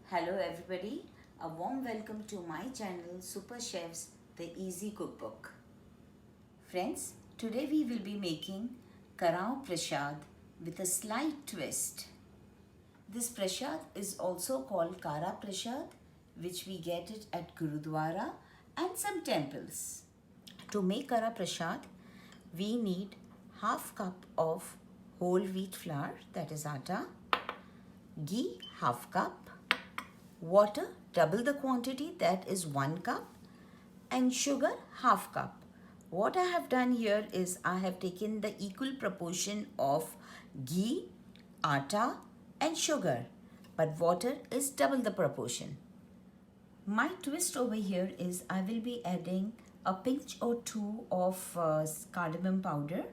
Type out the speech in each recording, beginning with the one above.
Hello everybody, a warm welcome to my channel Super Chefs The Easy Cookbook. Friends, today we will be making Karao Prasad with a slight twist. This Prasad is also called Kara Prasad, which we get it at Gurudwara and some temples. To make Kara Prasad, we need half cup of whole wheat flour, that is atta, ghee half cup, water double the quantity, that is 1 cup, and sugar half cup. What I have done here is I have taken the equal proportion of ghee, atta and sugar, but water is double the proportion. My twist over here is I will be adding a pinch or two of cardamom powder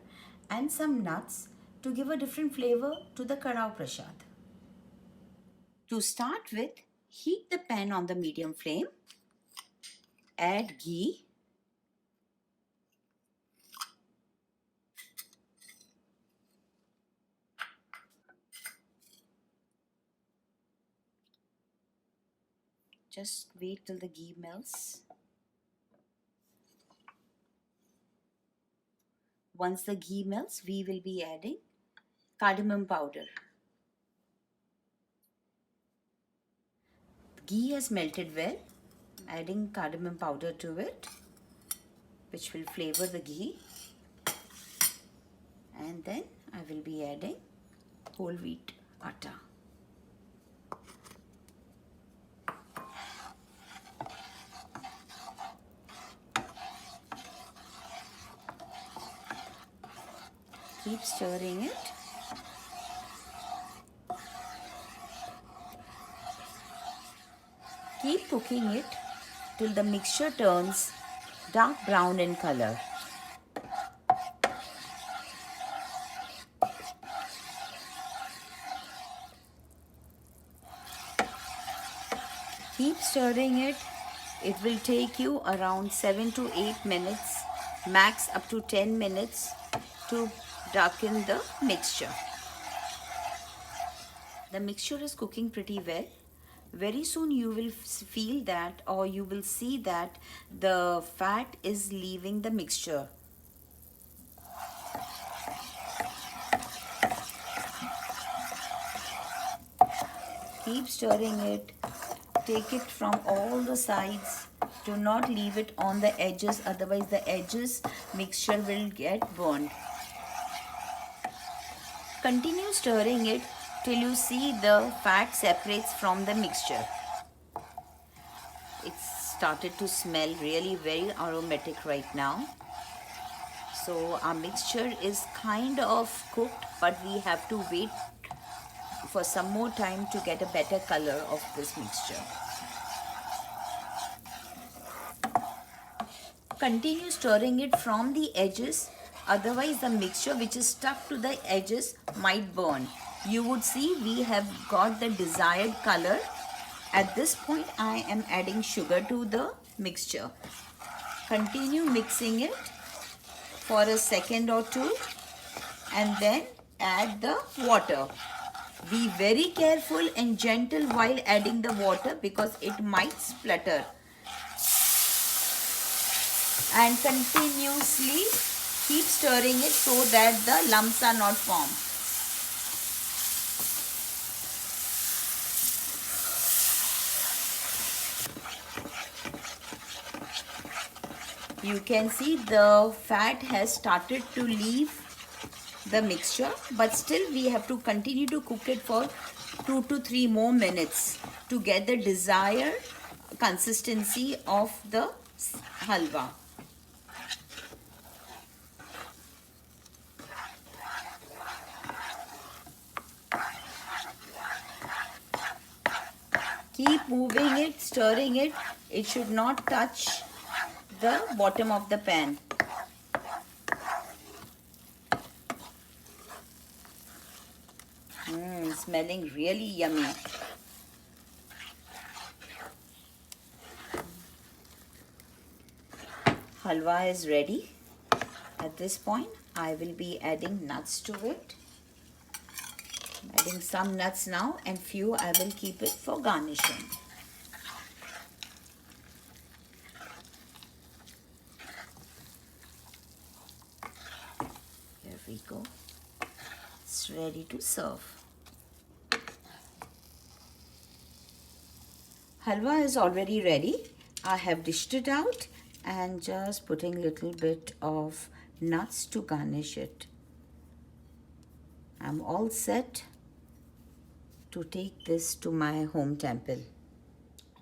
and some nuts to give a different flavor to the Karao Prasad. To start with, heat the pan on the medium flame, add ghee, just wait till the ghee melts. Once the ghee melts, we will be adding cardamom powder. Ghee has melted well, adding cardamom powder to it, which will flavor the ghee. And then I will be adding whole wheat atta. Keep stirring it. Keep cooking it till the mixture turns dark brown in color. Keep stirring it. It will take you around 7 to 8 minutes, max up to 10 minutes to darken the mixture. The mixture is cooking pretty well. Very soon you will feel that, or you will see that the fat is leaving the mixture. Keep stirring it. Take it from all the sides. Do not leave it on the edges, otherwise the edges mixture will get burned. Continue stirring it till you see the fat separates from the mixture. It's started to smell really very aromatic right now. So our mixture is kind of cooked, but we have to wait for some more time to get a better color of this mixture. Continue stirring it from the edges, otherwise the mixture which is stuck to the edges might burn. You would see we have got the desired color. At this point I am adding sugar to the mixture. Continue mixing it for a second or two and then add the water. Be very careful and gentle while adding the water because it might splutter. And continuously keep stirring it so that the lumps are not formed. You can see the fat has started to leave the mixture, but still we have to continue to cook it for 2 to 3 more minutes to get the desired consistency of the halwa. Keep moving it, stirring it. It should not touch the bottom of the pan. Smelling really yummy. Halwa is ready. At this point, I will be adding nuts to it. adding some nuts now and few I will keep it for garnishing. Here we go. It's ready to serve. Halwa is already ready. I have dished it out and just putting little bit of nuts to garnish it. I'm all set to take this to my home temple.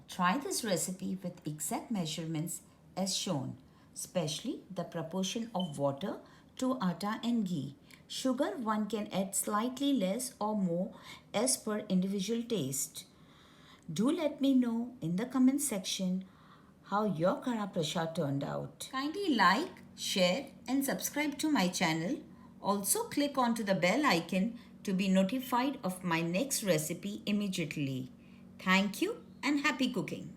Try this recipe with exact measurements as shown, especially the proportion of water to atta and ghee. Sugar one can add slightly less or more as per individual taste. Do let me know in the comment section how your Kara Prasad turned out. Kindly like, share and subscribe to my channel. Also click onto the bell icon to be notified of my next recipe immediately. Thank you and happy cooking.